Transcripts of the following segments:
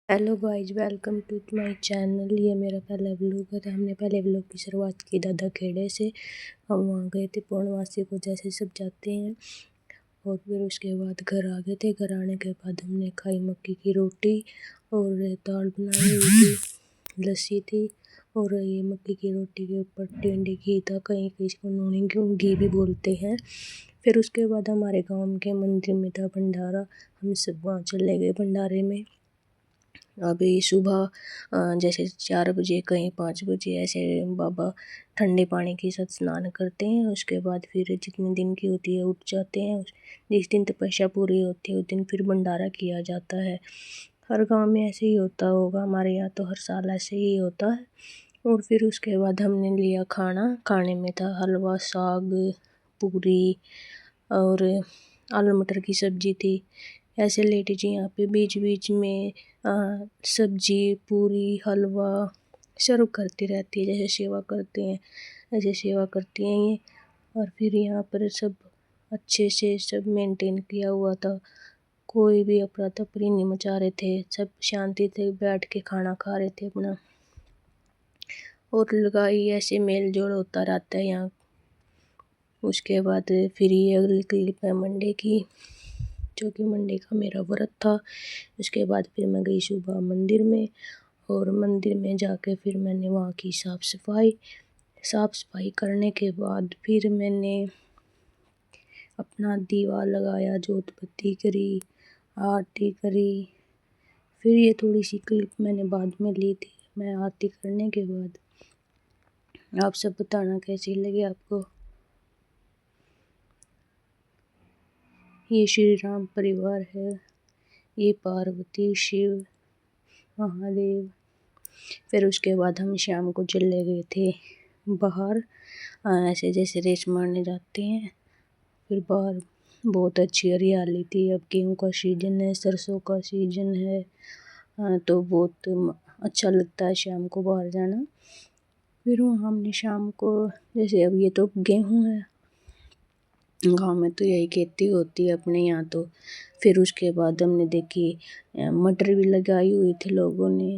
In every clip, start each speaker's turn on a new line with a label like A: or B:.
A: Hello guys, welcome to my channel. ये मेरा पहला व्लॉग है। तो हमने पहले व्लॉग की शुरुआत की दादा खेड़े से। हम वहाँ गए थे पूर्णवासी को, जैसे सब जाते हैं। और फिर उसके बाद घर आ गए थे। घर आने के बाद हमने खाई मक्की की रोटी और दाल बनाई हुई थी, लस्सी थी। और ये मक्की की रोटी के ऊपर टिंडे घी था, कहीं कहीं इसको नूनी घी भी बोलते हैं। फिर उसके बाद हमारे गाँव के मंदिर में था भंडारा। हम सब वहाँ चले गए भंडारे में। अभी सुबह जैसे 4 बजे, कहीं 5 बजे ऐसे बाबा ठंडे पानी के साथ स्नान करते हैं। उसके बाद फिर जितने दिन की होती है उठ जाते हैं। जिस दिन तपस्या पूरी होती है उस दिन फिर भंडारा किया जाता है। हर गांव में ऐसे ही होता होगा, हमारे यहाँ तो हर साल ऐसे ही होता है। और फिर उसके बाद हमने लिया खाना। खाने में था हलवा, साग, पूरी और आलू मटर की सब्जी थी। ऐसे लेडीज यहाँ पे बीच बीच में सब्जी, पूरी, हलवा सर्व करती रहती है। जैसे सेवा करते हैं ऐसे सेवा करती हैं ये। और फिर यहाँ पर सब अच्छे से सब मेंटेन किया हुआ था। कोई भी अफरा तफरी नहीं मचा रहे थे, सब शांति से बैठ के खाना खा रहे थे अपना। और लगाई ऐसे मेल जोल होता रहता है यहाँ। उसके बाद फिर ये अगली क्लिप है मंडे की, जो कि मंडे का मेरा व्रत था। उसके बाद फिर मैं गई सुबह मंदिर में। और मंदिर में जाके फिर मैंने वहाँ की साफ़ सफाई करने के बाद फिर मैंने अपना दीवा लगाया, जोत बत्ती करी, आरती करी। फिर ये थोड़ी सी क्लिप मैंने बाद में ली थी, मैं आरती करने के बाद। आप सब बताना कैसी लगी आपको। ये श्री राम परिवार है, ये पार्वती, शिव, महादेव। फिर उसके बाद हम शाम को चले गए थे बाहर, ऐसे जैसे रेस मारने जाते हैं। फिर बाहर बहुत अच्छी हरियाली थी। अब गेहूँ का सीजन है, सरसों का सीजन है, तो बहुत अच्छा लगता है शाम को बाहर जाना। फिर वहाँ हमने शाम को, जैसे अब ये तो गेहूँ है, गाँव में तो यही खेती होती है अपने यहाँ तो। फिर उसके बाद हमने देखी मटर भी लगाई हुई थी लोगों ने।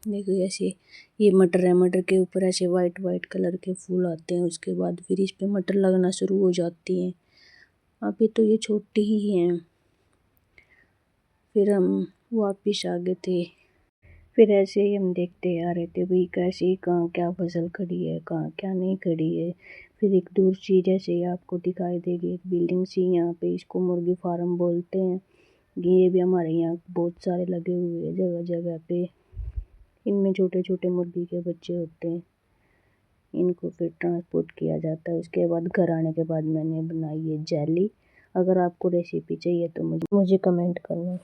A: देखो ऐसे ये मटर है, मटर के ऊपर ऐसे वाइट वाइट कलर के फूल आते हैं। उसके बाद फिर इस पे मटर लगना शुरू हो जाती हैं। अभी तो ये छोटी ही हैं। फिर हम वापिस आ गए थे। फिर ऐसे ही हम देखते आ रहे थे भाई कैसी कहाँ क्या फसल खड़ी है, कहाँ क्या नहीं खड़ी है। फिर एक दूर सी जैसे ही आपको दिखाई देगी एक बिल्डिंग सी, यहाँ पे इसको मुर्गी फार्म बोलते हैं। ये भी हमारे यहाँ बहुत सारे लगे हुए हैं जगह जगह पे। इनमें छोटे छोटे मुर्गी के बच्चे होते हैं, इनको फिर ट्रांसपोर्ट किया जाता है। उसके बाद घर आने के बाद मैंने बनाई है जेली। अगर आपको रेसिपी चाहिए तो मुझे कमेंट करना।